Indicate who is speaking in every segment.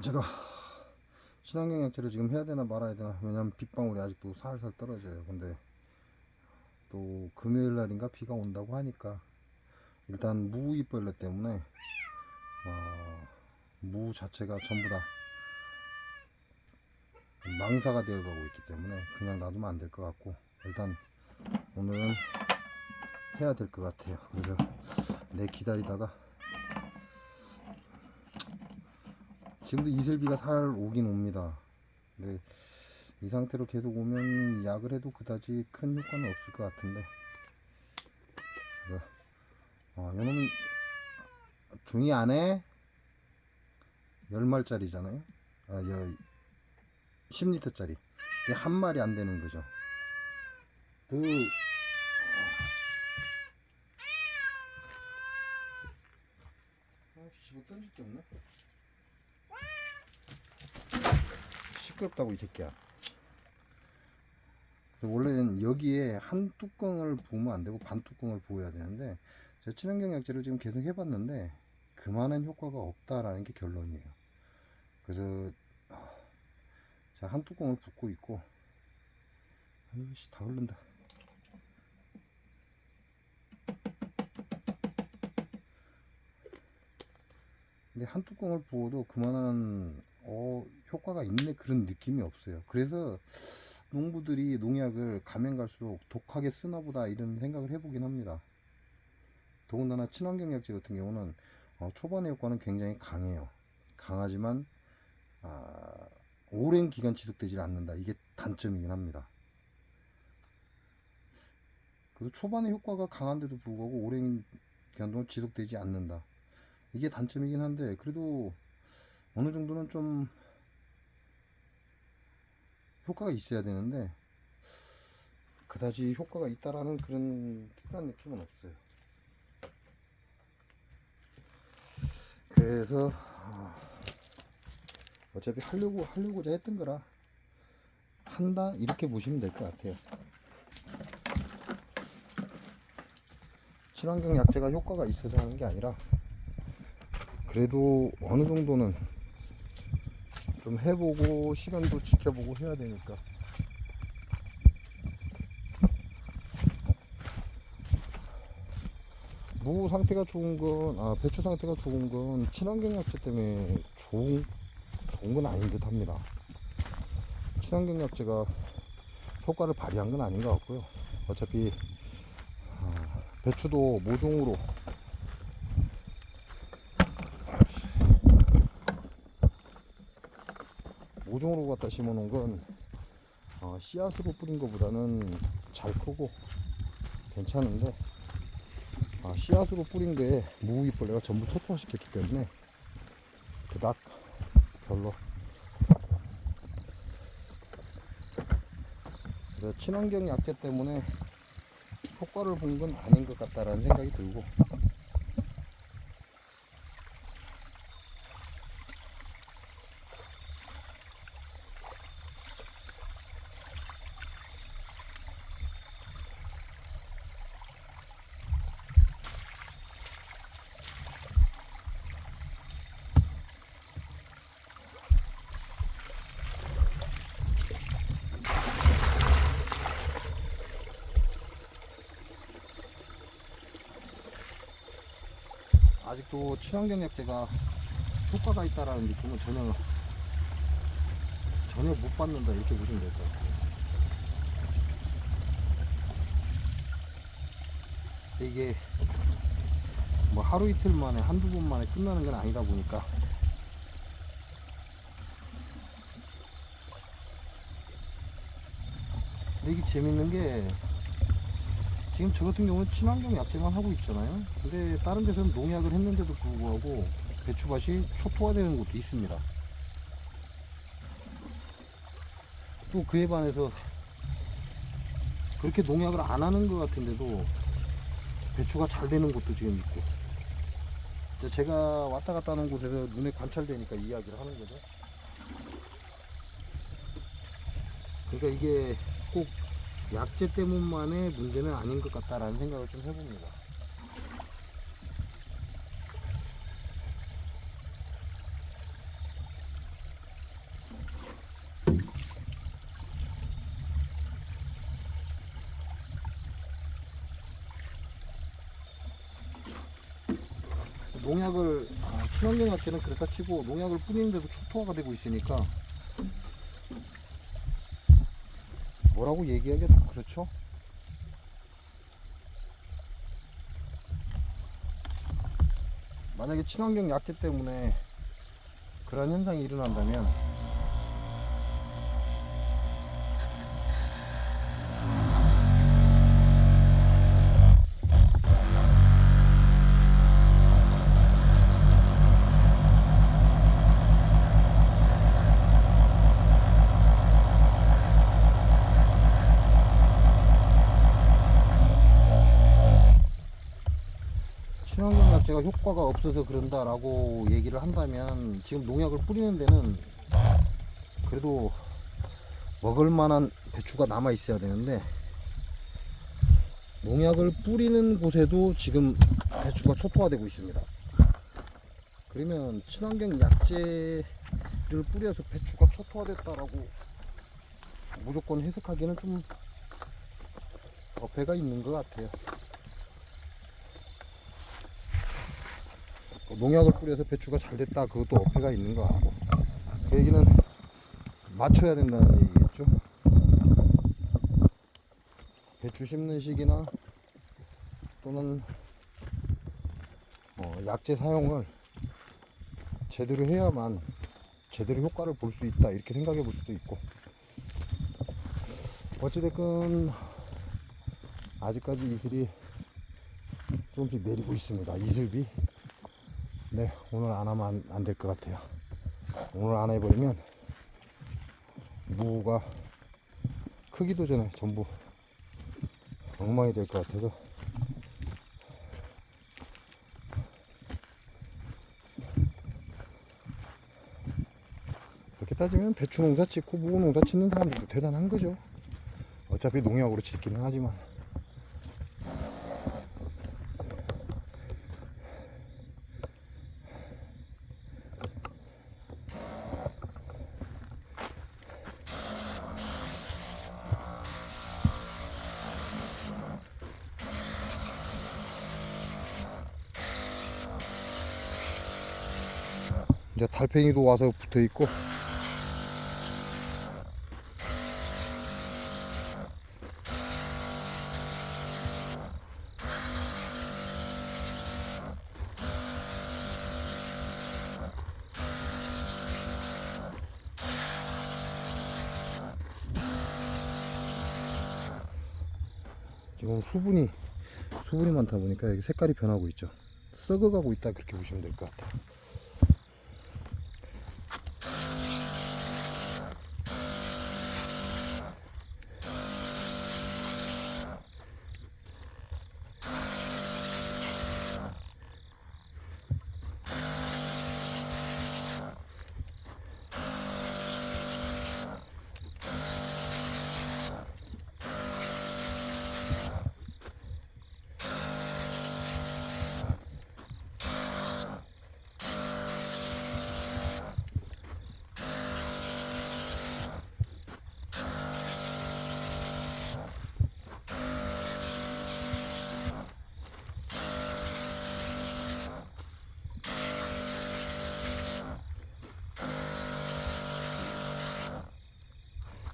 Speaker 1: 제가 친환경 약재를 지금 해야 되나 말아야 되나. 왜냐면 빗방울이 아직도 살살 떨어져요. 근데 또 금요일 날인가 비가 온다고 하니까 일단 무이벌레 때문에 무 자체가 전부 다 망사가 되어 가고 있기 때문에 그냥 놔두면 안 될 것 같고, 일단 오늘은 해야 될 것 같아요. 그래서 기다리다가 지금도 이슬비가 살 오긴 옵니다. 근데 이 상태로 계속 오면 약을 해도 그다지 큰 효과는 없을 것 같은데, 요놈은 종이 안에 10마리짜리잖아요. 10리터짜리. 이게 한 마리 안 되는 거죠. 집어 던질 게 없네. 시끄럽다고 이 새끼야. 원래는 여기에 한 뚜껑을 부으면 안 되고 반 뚜껑을 부어야 되는데, 제가 친환경 약재를 지금 계속 해봤는데 그만한 효과가 없다라는 게 결론이에요. 그래서 제가 한 뚜껑을 붓고 있고, 아이씨 다 흐른다. 근데 한 뚜껑을 부어도 그만한 효과가 있네 그런 느낌이 없어요. 그래서 농부들이 농약을 가면 갈수록 독하게 쓰나 보다 이런 생각을 해보긴 합니다. 더군다나 친환경 약재 같은 경우는 초반의 효과는 굉장히 강해요. 강하지만 오랜 기간 지속되지 않는다. 이게 단점이긴 합니다. 그래서 초반의 효과가 강한데도 불구하고 오랜 기간 동안 지속되지 않는다. 이게 단점이긴 한데, 그래도 어느 정도는 좀 효과가 있어야 되는데 그다지 효과가 있다라는 그런 특별한 느낌은 없어요. 그래서 어차피 하려고자 했던 거라 한다 이렇게 보시면 될 것 같아요. 친환경 약재가 효과가 있어서 하는 게 아니라 그래도 어느 정도는 좀 해보고 시간도 지켜보고 해야 되니까. 무 상태가 좋은 건, 배추 상태가 좋은 건 친환경 약재 때문에 좋은 건 아닌 듯 합니다. 친환경 약재가 효과를 발휘한 건 아닌 것 같고요. 어차피 배추도 모종으로 갖다 심어 놓은 건 씨앗으로 뿌린 것보다는 잘 크고 괜찮은데, 씨앗으로 뿌린 게 무이벌레가 전부 초토화시켰기 때문에 그닥 별로. 그래서 친환경 약재 때문에 효과를 본 건 아닌 것 같다라는 생각이 들고, 아직도 친환경 약재가 효과가 있다라는 느낌은 전혀 못 받는다 이렇게 보시면 될 것 같아요. 이게 뭐 하루 이틀 만에 한두 번 만에 끝나는 건 아니다 보니까, 근데 이게 재밌는 게 지금 저 같은 경우는 친환경 약재만 하고 있잖아요. 근데 다른 데서는 농약을 했는데도 불구하고 배추밭이 초토화되는 것도 있습니다. 또 그에 반해서 그렇게 농약을 안 하는 것 같은데도 배추가 잘 되는 곳도 지금 있고, 제가 왔다 갔다 하는 곳에서 눈에 관찰되니까 이야기를 하는 거죠. 그러니까 이게 꼭 약재 때문만의 문제는 아닌 것 같다라는 생각을 좀 해봅니다. 농약을 친환경 약재는 그렇다 치고 농약을 뿌리는데도 초토화가 되고 있으니까 뭐라고 얘기하기가 좀 그렇죠. 만약에 친환경 약재 때문에 그런 현상이 일어난다면 친환경 약재가 효과가 없어서 그런다라고 얘기를 한다면 지금 농약을 뿌리는 데는 그래도 먹을 만한 배추가 남아 있어야 되는데 농약을 뿌리는 곳에도 지금 배추가 초토화되고 있습니다. 그러면 친환경 약재를 뿌려서 배추가 초토화됐다라고 무조건 해석하기는 좀 어폐가 있는 것 같아요. 농약을 뿌려서 배추가 잘 됐다, 그것도 어폐가 있는 것 같고, 그 얘기는 맞춰야 된다는 얘기겠죠. 배추 심는 시기나 또는 약재 사용을 제대로 해야만 제대로 효과를 볼 수 있다, 이렇게 생각해 볼 수도 있고, 어찌됐건 아직까지 이슬이 조금씩 내리고 있습니다. 이슬비. 네, 오늘 안 하면 안 될 것 같아요. 오늘 안 해버리면 무가 크기도 전에 전부 엉망이 될 것 같아서 그렇게 따지면 배추 농사 짓고 무 농사 짓는 사람들도 대단한 거죠. 어차피 농약으로 짓기는 하지만. 이제 달팽이도 와서 붙어 있고, 지금 수분이 많다 보니까 여기 색깔이 변하고 있죠. 썩어가고 있다, 그렇게 보시면 될 것 같아요.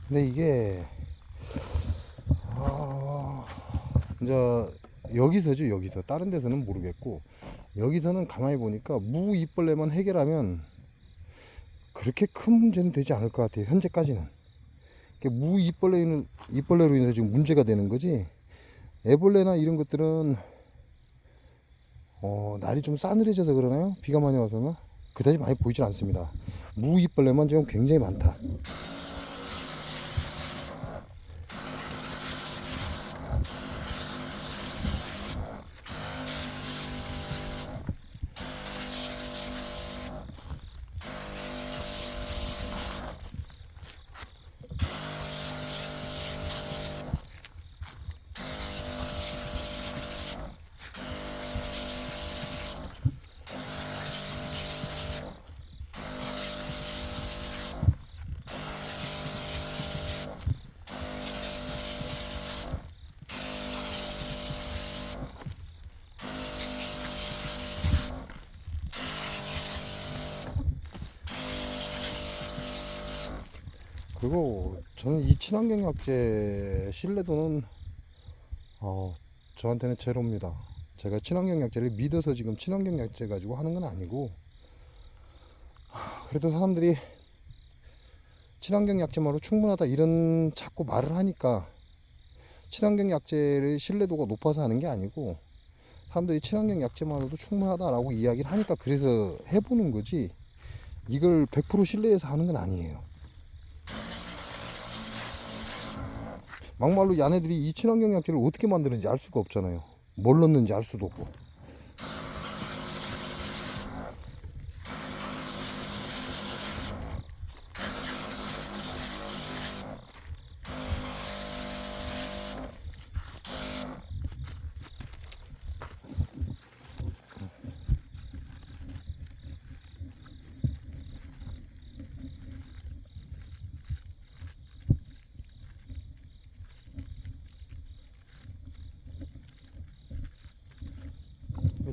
Speaker 1: 근데 이게 이제 여기서 다른 데서는 모르겠고, 여기서는 가만히 보니까 무 잎벌레만 해결하면 그렇게 큰 문제는 되지 않을 것 같아요. 현재까지는 무 잎벌레로 인해서 지금 문제가 되는 거지, 애벌레나 이런 것들은 날이 좀 싸늘해져서 그러나요? 비가 많이 와서는 그다지 많이 보이질 않습니다. 무 잎벌레만 지금 굉장히 많다. 그리고 저는 이 친환경 약재 신뢰도는 저한테는 제로입니다. 제가 친환경 약재를 믿어서 지금 친환경 약재 가지고 하는 건 아니고, 그래도 사람들이 친환경 약재만으로 충분하다 이런 자꾸 말을 하니까, 친환경 약재의 신뢰도가 높아서 하는 게 아니고 사람들이 친환경 약재만으로도 충분하다라고 이야기를 하니까 그래서 해보는 거지, 이걸 100% 신뢰해서 하는 건 아니에요. 막말로 야네들이 이 친환경 약재를 어떻게 만드는지 알 수가 없잖아요. 뭘 넣는지 알 수도 없고.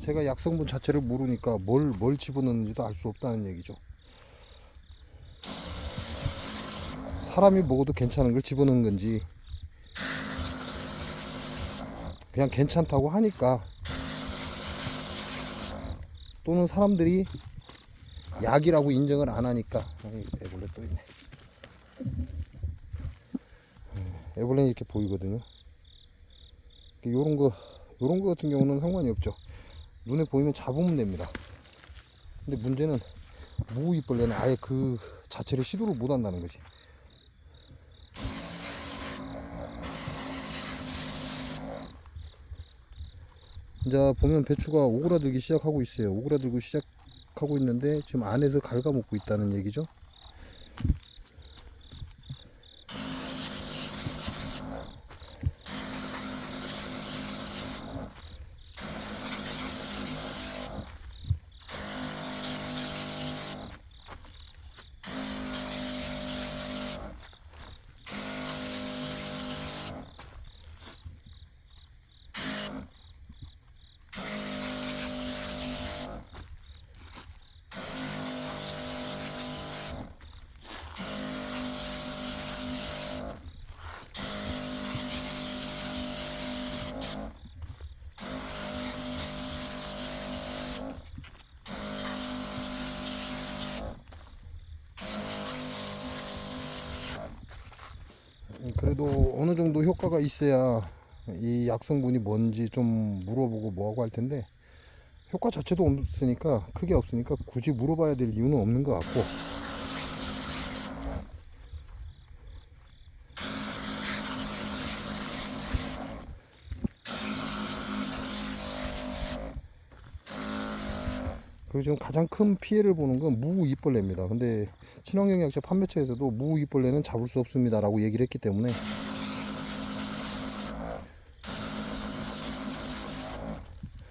Speaker 1: 제가 약성분 자체를 모르니까 뭘 집어넣는지도 알 수 없다는 얘기죠. 사람이 먹어도 괜찮은 걸 집어넣는 건지, 그냥 괜찮다고 하니까, 또는 사람들이 약이라고 인정을 안 하니까. 애벌레 또 있네. 애벌레는 이렇게 보이거든요. 요런 거 같은 경우는 상관이 없죠. 눈에 보이면 잡으면 됩니다. 근데 문제는 무이벌레는 아예 그 자체를 시도를 못 한다는 거지. 이제 보면 배추가 오그라들기 시작하고 있어요. 오그라들고 시작하고 있는데 지금 안에서 갉아먹고 있다는 얘기죠. 그래도 어느 정도 효과가 있어야 이 약성분이 뭔지 좀 물어보고 뭐하고 할 텐데, 효과 자체도 없으니까, 크게 없으니까 굳이 물어봐야 될 이유는 없는 것 같고. 그리고 지금 가장 큰 피해를 보는 건 무이벌레입니다. 근데 친환경 약재 판매처에서도 무이벌레는 잡을 수 없습니다 라고 얘기를 했기 때문에,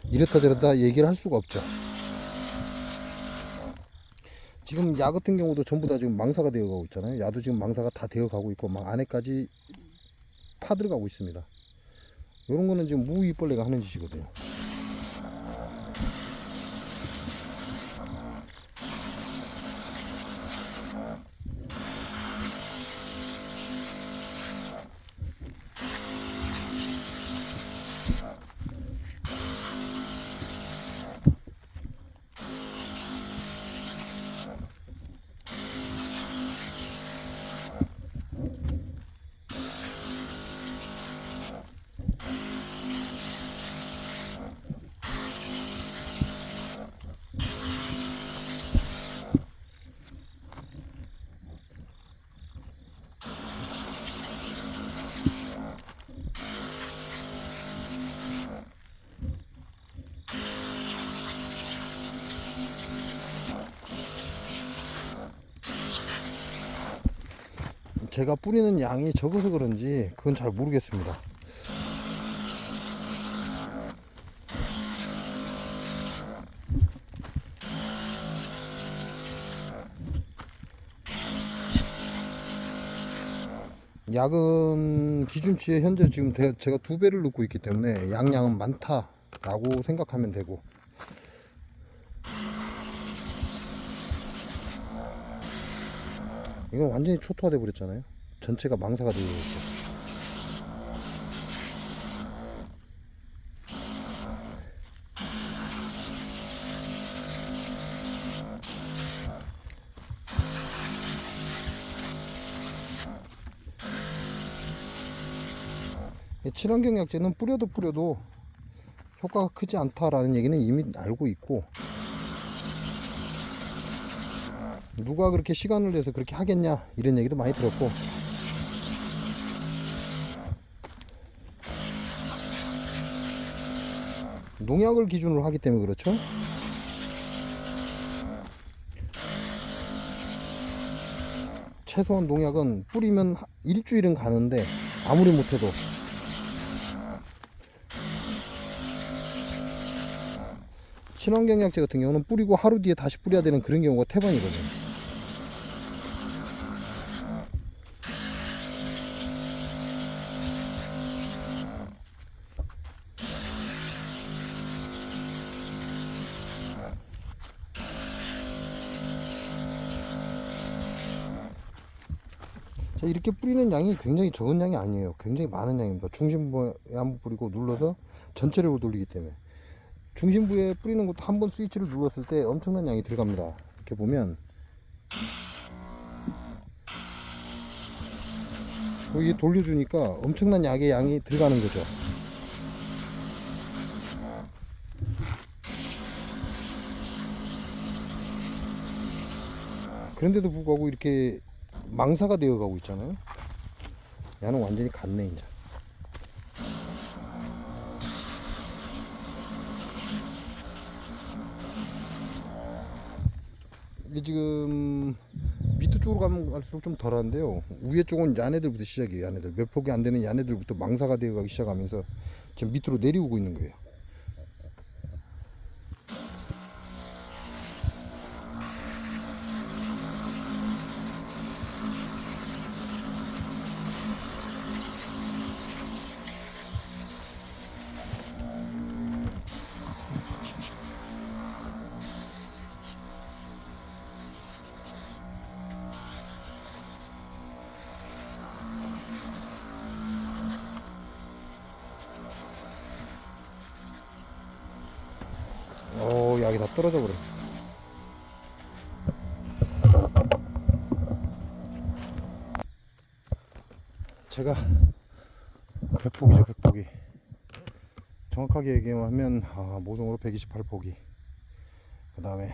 Speaker 1: 이렇다 저렇다 얘기를 할 수가 없죠. 지금 야 같은 경우도 전부 다 지금 망사가 되어 가고 있잖아요. 야도 지금 망사가 다 되어 가고 있고 막 안에까지 파 들어가고 있습니다. 이런 거는 지금 무이벌레가 하는 짓이거든요. 제가 뿌리는 양이 적어서 그런지 그건 잘 모르겠습니다. 약은 기준치에 현재 지금 제가 2배를 넣고 있기 때문에 양은 많다라고 생각하면 되고, 이건 완전히 초토화돼 버렸잖아요. 전체가 망사가 되어 있어. 친환경 약재는 뿌려도 효과가 크지 않다라는 얘기는 이미 알고 있고, 누가 그렇게 시간을 내서 그렇게 하겠냐 이런 얘기도 많이 들었고, 농약을 기준으로 하기 때문에 그렇죠. 최소한 농약은 뿌리면 일주일은 가는데 아무리 못해도 친환경 약재 같은 경우는 뿌리고 하루 뒤에 다시 뿌려야 되는 그런 경우가 태반이거든요. 자, 이렇게 뿌리는 양이 굉장히 적은 양이 아니에요. 굉장히 많은 양입니다. 중심부에 한번 뿌리고 눌러서 전체를 돌리기 때문에, 중심부에 뿌리는 것도 한 번 스위치를 눌렀을 때 엄청난 양이 들어갑니다. 이렇게 보면 이게 돌려주니까 엄청난 양이 들어가는 거죠. 그런데도 불구하고 이렇게 망사가 되어 가고 있잖아요. 야는 완전히 갔네 이제. 이게 지금 밑에 쪽으로 가면 갈수록 좀 덜한데요. 위에 쪽은 야네들부터 시작이에요. 야네들 몇 폭이 안 되는 야네들부터 망사가 되어 가기 시작하면서 지금 밑으로 내려오고 있는 거예요. 약이 다 떨어져 버려. 제가 백폭이죠, 백폭이. 정확하게 얘기하면 모종으로 128포기. 그 다음에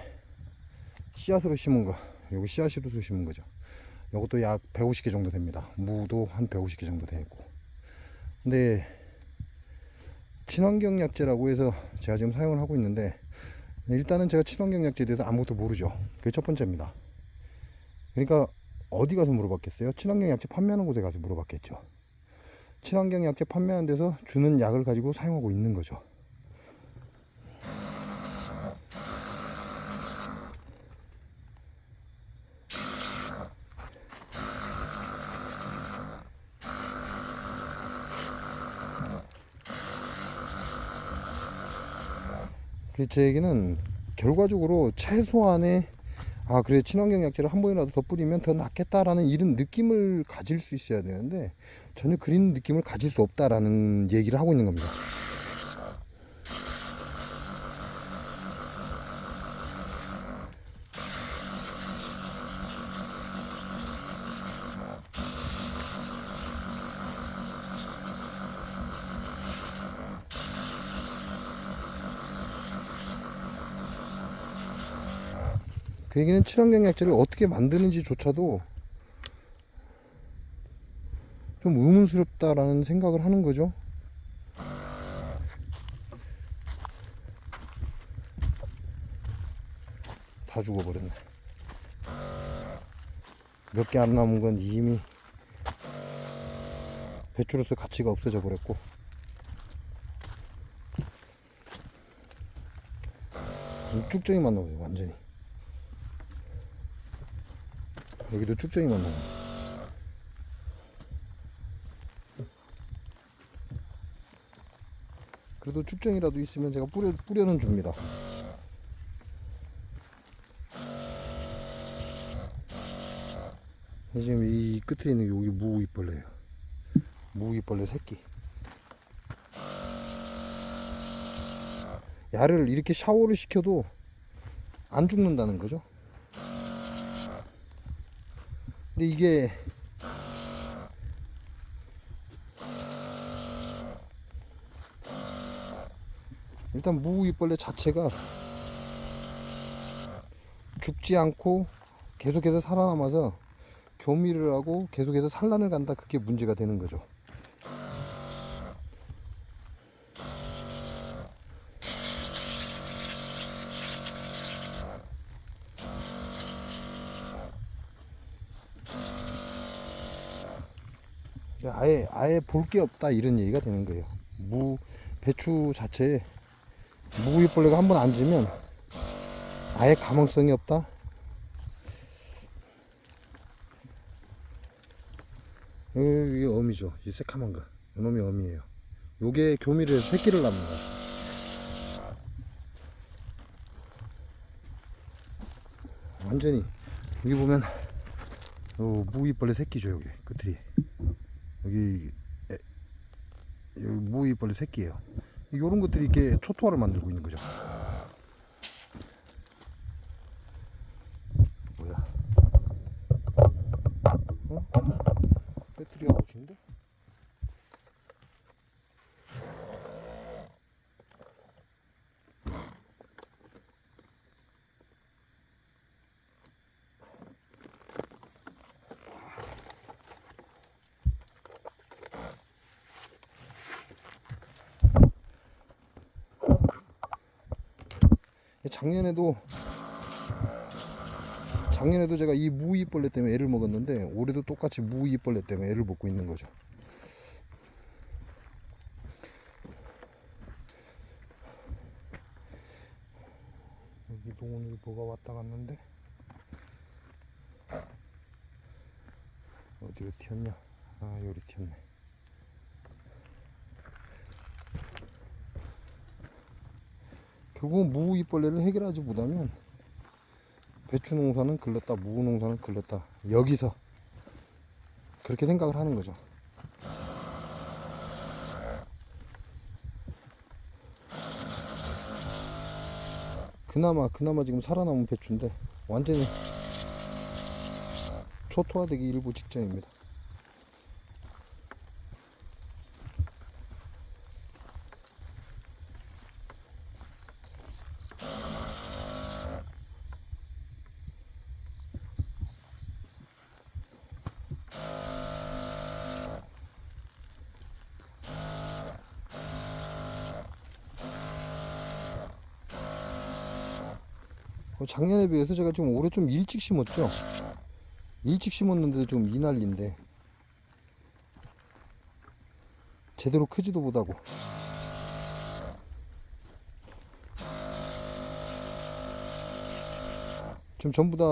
Speaker 1: 씨앗으로 심은 거, 여기 씨앗으로 심은 거죠. 이것도 약 150개 정도 됩니다. 무도 한 150개 정도 되고. 근데 친환경 약재라고 해서 제가 지금 사용을 하고 있는데, 일단은 제가 친환경 약재에 대해서 아무것도 모르죠. 그게 첫 번째입니다. 그러니까 어디 가서 물어봤겠어요? 친환경 약재 판매하는 곳에 가서 물어봤겠죠. 친환경 약재 판매하는 데서 주는 약을 가지고 사용하고 있는 거죠. 제 얘기는 결과적으로 최소한의 그래 친환경 약재를 한 번이라도 더 뿌리면 더 낫겠다라는 이런 느낌을 가질 수 있어야 되는데, 전혀 그런 느낌을 가질 수 없다라는 얘기를 하고 있는 겁니다. 그 얘기는 친환경 약재를 어떻게 만드는지조차도 좀 의문스럽다라는 생각을 하는 거죠. 다 죽어버렸네. 몇 개 안 남은 건 이미 배추로서 가치가 없어져 버렸고, 쭉정이만 나오죠. 완전히 여기도 쭉정이만 나오죠. 그래도 쭉정이라도 있으면 제가 뿌려는 줍니다. 지금 이 끝에 있는 여기 무이벌레예요. 무이벌레 새끼. 야를 이렇게 샤워를 시켜도 안 죽는다는 거죠. 근데 이게 일단 무이벌레 자체가 죽지 않고 계속해서 살아남아서 교미를 하고 계속해서 산란을 간다. 그게 문제가 되는 거죠. 아예 볼 게 없다 이런 얘기가 되는 거예요. 배추 자체에 무이벌레가 한번 앉으면 아예 가망성이 없다. 이게 어미죠. 이 새카만 거. 이놈이 어미예요. 요게 교미를 해서 새끼를 낳습니다. 완전히 여기 보면 무이벌레 새끼죠. 여기 끝이 여기 무이벌레 새끼예요. 이런 것들이 이렇게 초토화를 만들고 있는 거죠. 뭐야? 배터리가 오시는데? 작년에도 제가 이 무이벌레 때문에 애를 먹었는데 올해도 똑같이 무이벌레 때문에 애를 먹고 있는 거죠. 여기도 오늘 뭐가 왔다 갔는데 어디로 튀었냐? 아, 여기 튀었네. 결국은 무이벌레를 해결하지 못하면 배추 농사는 글렀다, 무 농사는 글렀다. 여기서 그렇게 생각을 하는 거죠. 그나마 지금 살아남은 배추인데 완전히 초토화되기 일보 직전입니다. 작년에 비해서 제가 좀 올해 좀 일찍 심었죠. 일찍 심었는데 좀 이 난리인데 제대로 크지도 못하고. 지금 전부 다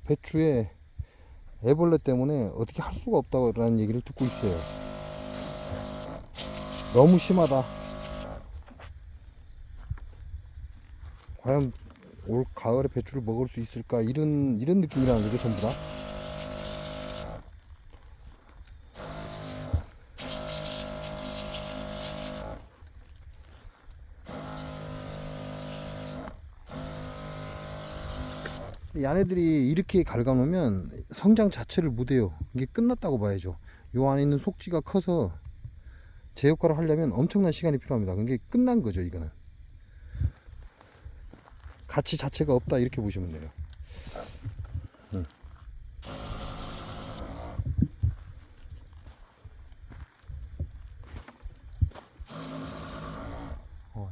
Speaker 1: 배추에 애벌레 때문에 어떻게 할 수가 없다라는 얘기를 듣고 있어요. 너무 심하다. 과연 올 가을에 배추를 먹을 수 있을까 이런 느낌이라는 거죠. 전부 다. 이 안에들이 이렇게 갉아놓으면 성장 자체를 못해요. 이게 끝났다고 봐야죠. 요 안에 있는 속지가 커서 제 역할을 하려면 엄청난 시간이 필요합니다. 그게 끝난 거죠. 이거는 가치 자체가 없다 이렇게 보시면 돼요.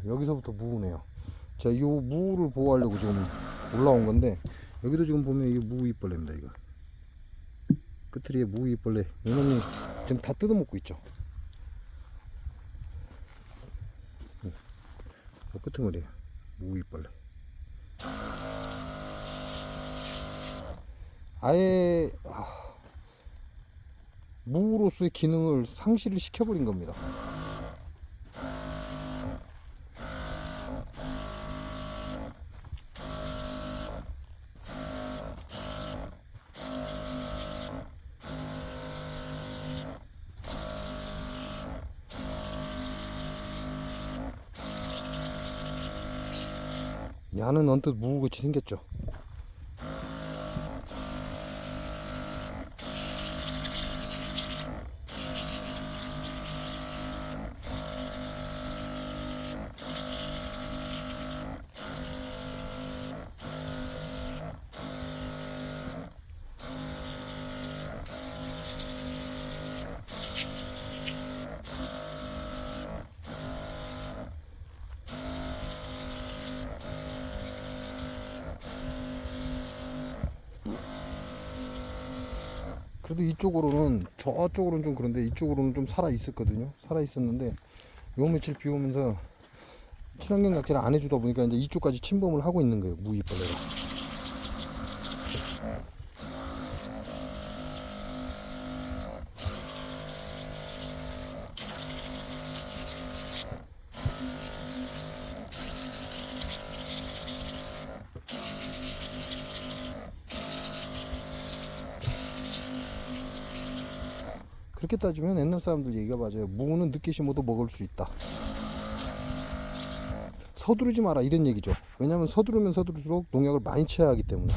Speaker 1: 여기서부터 무우네요. 자, 이 무를 보호하려고 지금 올라온 건데 여기도 지금 보면 이게 무이벌레입니다. 이거 끝트리에 무이벌레 이놈이 지금 다 뜯어먹고 있죠. 끄트머리에요. 무이벌레. 아예 무로서의 기능을 상실을 시켜버린 겁니다. 야는 언뜻 무같이 생겼죠. 그래도 이쪽으로는, 저쪽으로는 좀 그런데 이쪽으로는 좀 살아 있었거든요. 살아 있었는데 요 며칠 비 오면서 친환경 약재를 안 해주다 보니까 이제 이쪽까지 침범을 하고 있는 거예요, 무이벌레가. 그렇게 따지면 옛날 사람들 얘기가 맞아요. 무는 늦게 심어도 먹을 수 있다. 서두르지 마라 이런 얘기죠. 왜냐하면 서두르면 서두를수록 농약을 많이 쳐야 하기 때문에.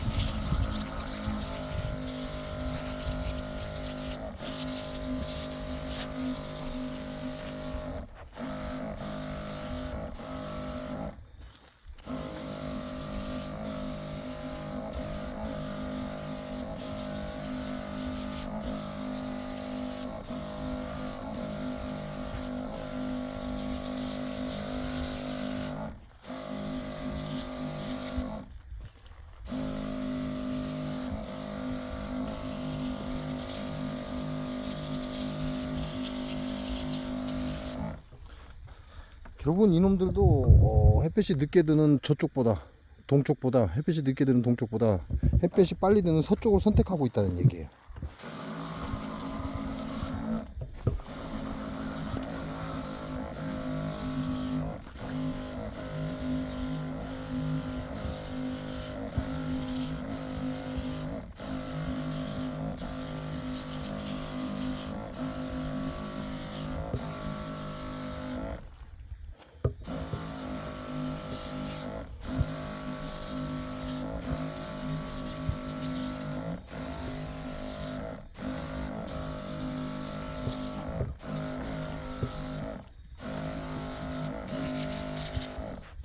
Speaker 1: 결국은 이놈들도 햇볕이 늦게 드는 저쪽보다, 동쪽보다, 햇볕이 늦게 드는 동쪽보다 햇볕이 빨리 드는 서쪽을 선택하고 있다는 얘기예요.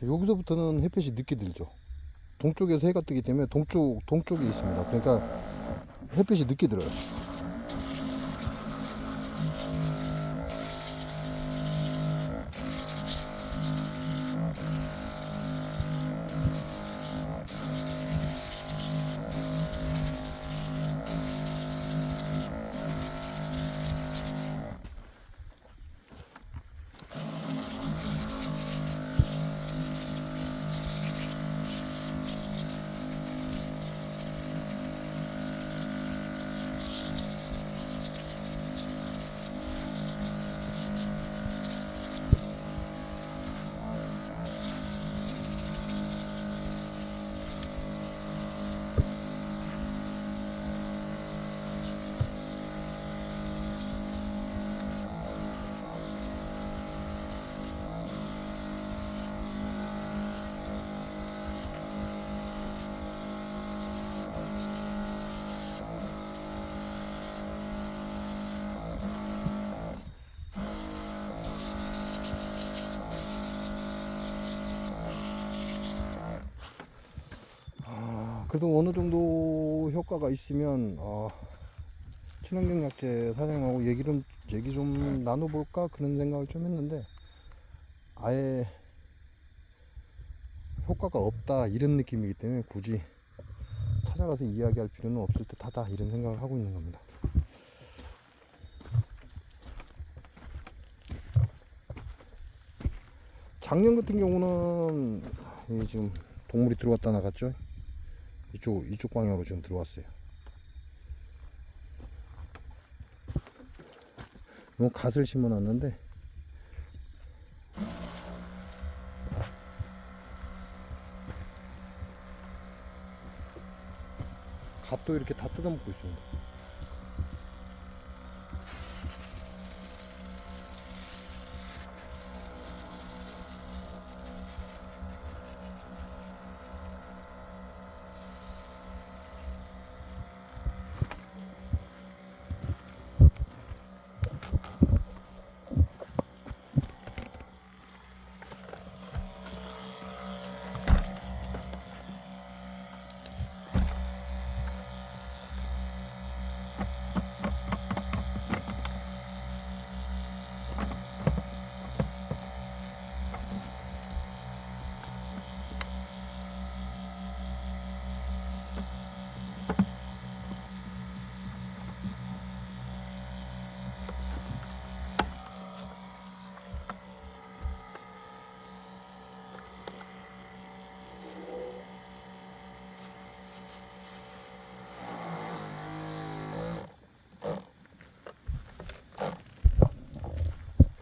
Speaker 1: 여기서부터는 햇볕이 늦게 들죠. 동쪽에서 해가 뜨기 때문에 동쪽에 있습니다. 그러니까 햇빛이 늦게 들어요. 그래도 어느 정도 효과가 있으면 친환경 약재 사장님하고 얘기 좀 나눠볼까 그런 생각을 좀 했는데, 아예 효과가 없다 이런 느낌이기 때문에 굳이 찾아가서 이야기할 필요는 없을 듯하다 이런 생각을 하고 있는 겁니다. 작년 같은 경우는 지금 동물이 들어왔다 나갔죠. 이쪽 방향으로 지금 들어왔어요. 이 갓을 심어 놨는데 갓도 이렇게 다 뜯어먹고 있습니다.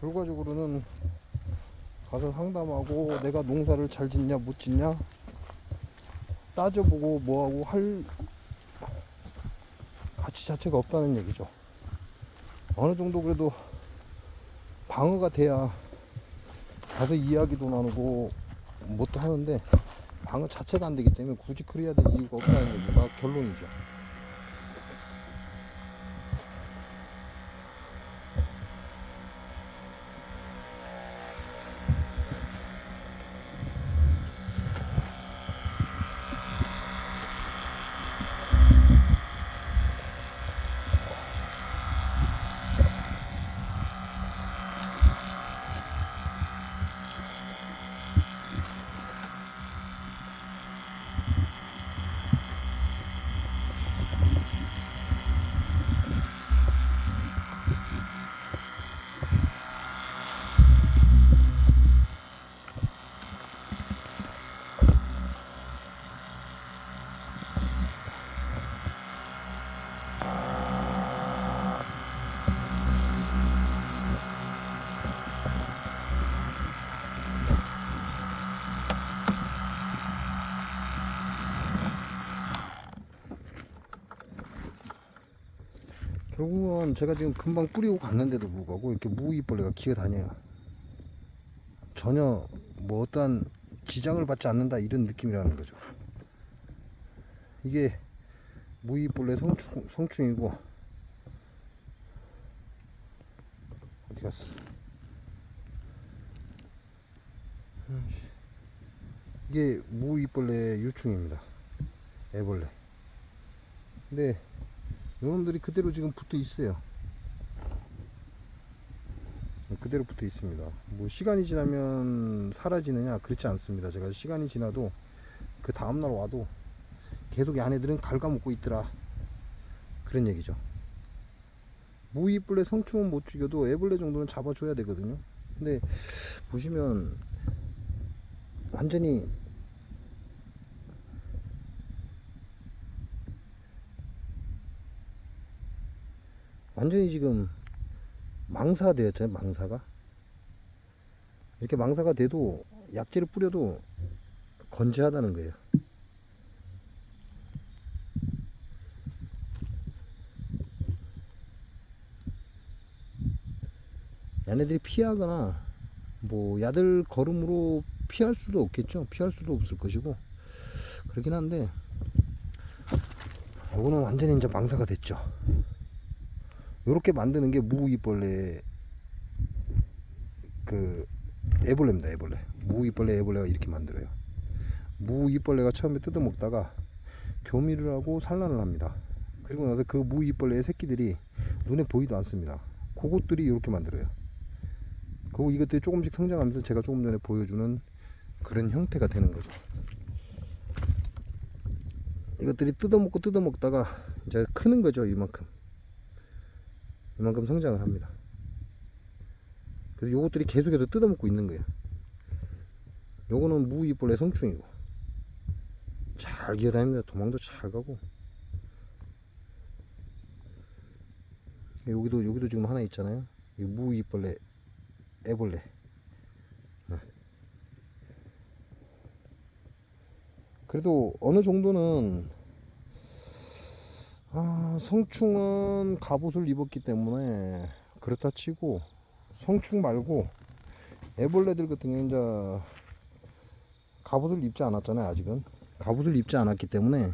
Speaker 1: 결과적으로는 가서 상담하고 내가 농사를 잘 짓냐 못 짓냐 따져보고 뭐하고 할 가치 자체가 없다는 얘기죠. 어느 정도 그래도 방어가 돼야 가서 이야기도 나누고 뭣도 하는데 방어 자체가 안 되기 때문에 굳이 그래야 될 이유가 없다는 얘기가 결론이죠. 결국은 제가 지금 금방 뿌리고 갔는데도 불구하고 이렇게 무이벌레가 기어다녀요. 전혀 뭐 어떠한 지장을 받지 않는다 이런 느낌이라는 거죠. 이게 무이벌레 성충이고 어디 갔어? 이게 무이벌레 유충입니다. 애벌레. 근데 요놈들이 그대로 지금 붙어 있어요. 그대로 붙어 있습니다. 뭐 시간이 지나면 사라지느냐? 그렇지 않습니다. 제가 시간이 지나도 그 다음날 와도 계속 얘네들은 갉아먹고 있더라, 그런 얘기죠. 무이벌레 성충은 못 죽여도 애벌레 정도는 잡아줘야 되거든요. 근데 보시면 완전히 지금 망사되었잖아요. 망사가 이렇게 망사가 돼도 약재를 뿌려도 건재하다는 거예요. 얘네들이 피하거나 뭐 야들 걸음으로 피할 수도 없겠죠. 피할 수도 없을 것이고 그렇긴 한데 이거는 완전히 이제 망사가 됐죠. 요렇게 만드는 게 무이벌레 그 애벌레입니다. 애벌레. 무이벌레 애벌레가 이렇게 만들어요. 무이벌레가 처음에 뜯어먹다가 교미를 하고 산란을 합니다. 그리고 나서 그 무이벌레의 새끼들이 눈에 보이도 않습니다. 그것들이 이렇게 만들어요. 그리고 이것들이 조금씩 성장하면서 제가 조금 전에 보여주는 그런 형태가 되는 거죠. 이것들이 뜯어먹다가 이제 크는 거죠. 이만큼 성장을 합니다. 그래서 요것들이 계속해서 뜯어먹고 있는 거예요. 요거는 무이벌레 성충이고 잘 기어다닙니다. 도망도 잘 가고. 여기도 지금 하나 있잖아요. 이 무이벌레 애벌레. 그래도 어느 정도는 성충은 갑옷을 입었기 때문에 그렇다 치고 성충 말고 애벌레들 같은 경우는 이제 갑옷을 입지 않았잖아요. 아직은 갑옷을 입지 않았기 때문에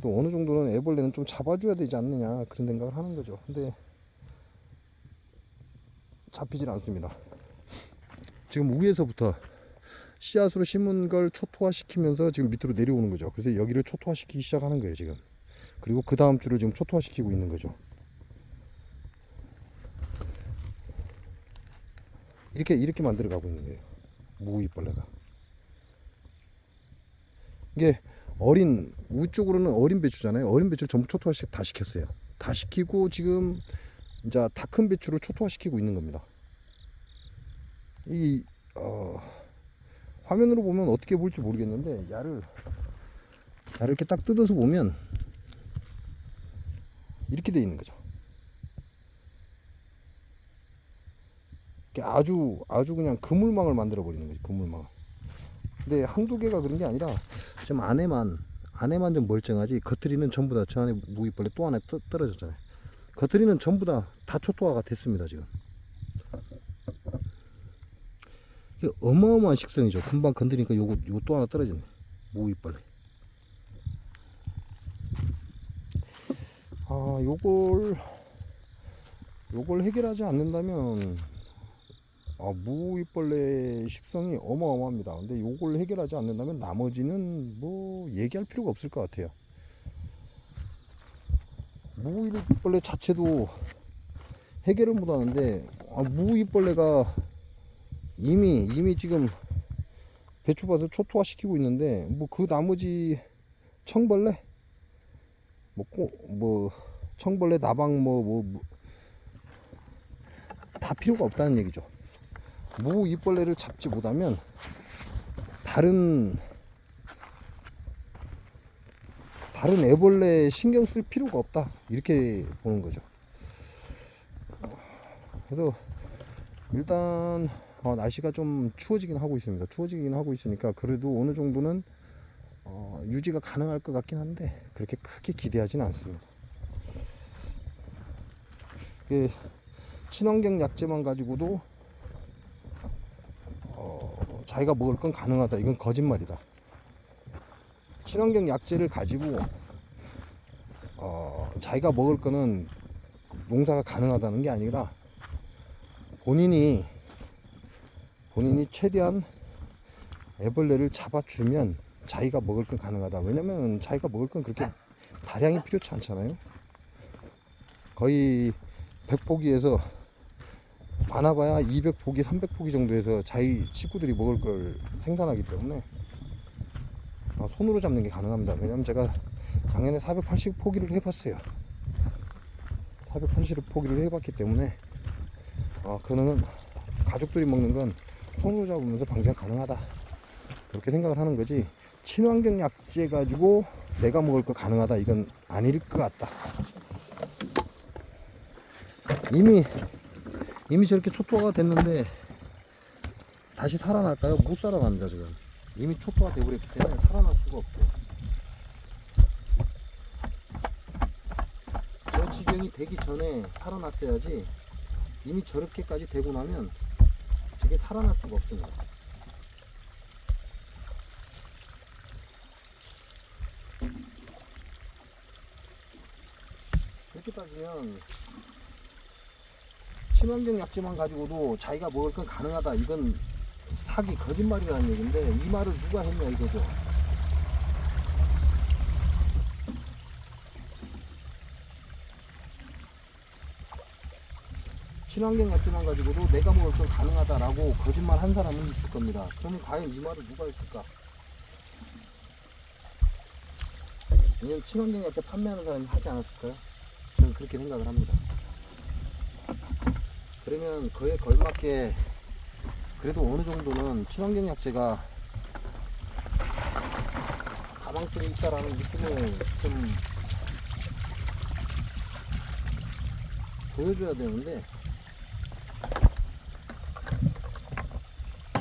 Speaker 1: 또 어느 정도는 애벌레는 좀 잡아줘야 되지 않느냐 그런 생각을 하는 거죠. 근데 잡히질 않습니다. 지금 위에서부터 씨앗으로 심은 걸 초토화 시키면서 지금 밑으로 내려오는 거죠. 그래서 여기를 초토화 시키기 시작하는 거예요 지금. 그리고 그 다음 줄을 지금 초토화 시키고 있는 거죠. 이렇게 만들어 가고 있는 거예요. 무이벌레가. 이게 위쪽으로는 어린 배추잖아요. 어린 배추를 전부 초토화 다 시켰어요. 다 시키고 지금 이제 다 큰 배추를 초토화 시키고 있는 겁니다. 화면으로 보면 어떻게 볼지 모르겠는데 야를 이렇게 딱 뜯어서 보면 이렇게 돼 있는 거죠. 아주 그냥 그물망을 만들어 버리는 거지, 그물망. 근데 한두 개가 그런 게 아니라 좀 안에만 좀 멀쩡하지, 겉들이는 전부 다, 저 안에 무이벌레 또 하나 떨어졌잖아요. 겉들이는 전부 다 초토화가 됐습니다 지금. 이게 어마어마한 식성이죠. 금방 건드리니까 요거 또 하나 떨어졌네, 무이벌레. 아, 요걸 해결하지 않는다면 무이벌레 식성이 어마어마합니다. 근데 요걸 해결하지 않는다면 나머지는 뭐 얘기할 필요가 없을 것 같아요. 무이벌레 자체도 해결을 못 하는데, 무이벌레가 이미 지금 배추밭을 초토화 시키고 있는데, 뭐 그 나머지 청벌레, 청벌레, 나방, 다 필요가 없다는 얘기죠. 무이벌레를 잡지 못하면 다른 애벌레 신경 쓸 필요가 없다, 이렇게 보는 거죠. 그래서 일단 날씨가 좀 추워지긴 하고 있습니다. 추워지긴 하고 있으니까 그래도 어느 정도는 유지가 가능할 것 같긴 한데, 그렇게 크게 기대하지는 않습니다. 친환경 약재만 가지고도 자기가 먹을 건 가능하다, 이건 거짓말이다. 친환경 약재를 가지고 자기가 먹을 거는 농사가 가능하다는 게 아니라, 본인이 최대한 애벌레를 잡아주면 자기가 먹을 건 가능하다. 왜냐면 자기가 먹을 건 그렇게 다량이 필요치 않잖아요. 거의 100포기에서 많아봐야 200포기, 300포기 정도에서 자기 식구들이 먹을 걸 생산하기 때문에 손으로 잡는 게 가능합니다. 왜냐면 제가 작년에 480포기를 해봤어요. 480포기를 해봤기 때문에 그거는 가족들이 먹는 건 손으로 잡으면서 방지가 가능하다, 그렇게 생각을 하는 거지, 친환경 약재 가지고 내가 먹을 거 가능하다, 이건 아닐 것 같다. 이미 저렇게 초토화가 됐는데 다시 살아날까요? 못 살아납니다. 지금 이미 초토화 되어버렸기 때문에 살아날 수가 없고, 저 지경이 되기 전에 살아났어야지, 이미 저렇게까지 되고 나면 저게 살아날 수가 없습니다. 그렇게 따지면 친환경 약재만 가지고도 자기가 먹을 건 가능하다, 이건 사기, 거짓말이라는 얘기인데, 이 말을 누가 했냐 이거죠. 친환경 약재만 가지고도 내가 먹을 건 가능하다라고 거짓말 한 사람은 있을 겁니다. 그러면 과연 이 말을 누가 했을까? 왜냐면 친환경 약재 판매하는 사람이 하지 않았을까요? 저는 그렇게 생각을 합니다. 그러면 그에 걸맞게 그래도 어느 정도는 친환경 약재가 가망성이 있다라는 느낌을 좀 보여줘야 되는데,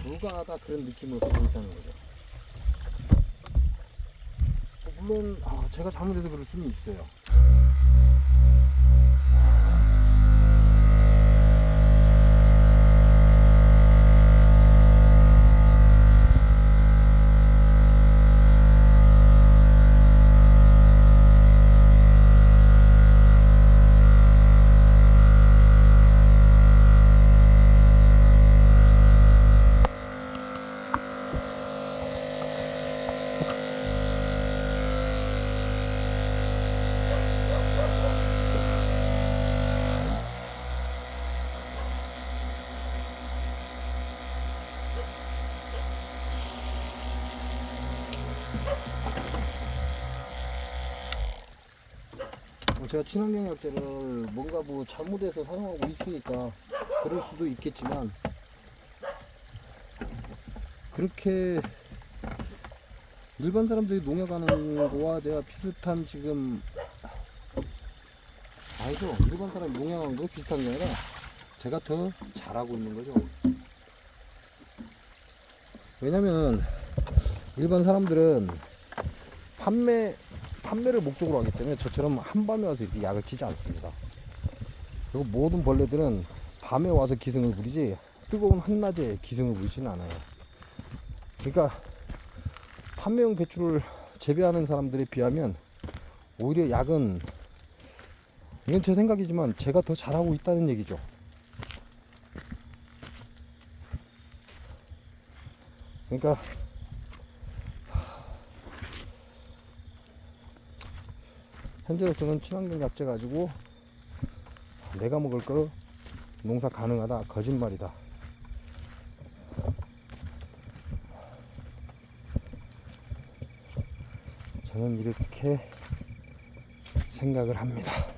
Speaker 1: 불가하다, 그런 느낌을 보고 있다는 거죠. 물론 제가 잘못해서 그럴 수는 있어요. 제가 친환경 약재를 뭔가 잘못해서 사용하고 있으니까 그럴 수도 있겠지만, 그렇게 일반 사람들이 농약하는 거와 내가 비슷한, 지금 아니죠, 일반 사람이 농약하는 거 비슷한 게 아니라 제가 더 잘하고 있는 거죠. 왜냐면 일반 사람들은 판매를 목적으로 하기 때문에 저처럼 한밤에 와서 이렇게 약을 치지 않습니다. 그리고 모든 벌레들은 밤에 와서 기승을 부리지 뜨거운 한낮에 기승을 부리지는 않아요. 그러니까 판매용 배추를 재배하는 사람들에 비하면 오히려 약은, 이건 제 생각이지만 제가 더 잘하고 있다는 얘기죠. 그러니까 현재로서는 친환경 약재 가지고 내가 먹을 거 농사 가능하다, 거짓말이다. 저는 이렇게 생각을 합니다.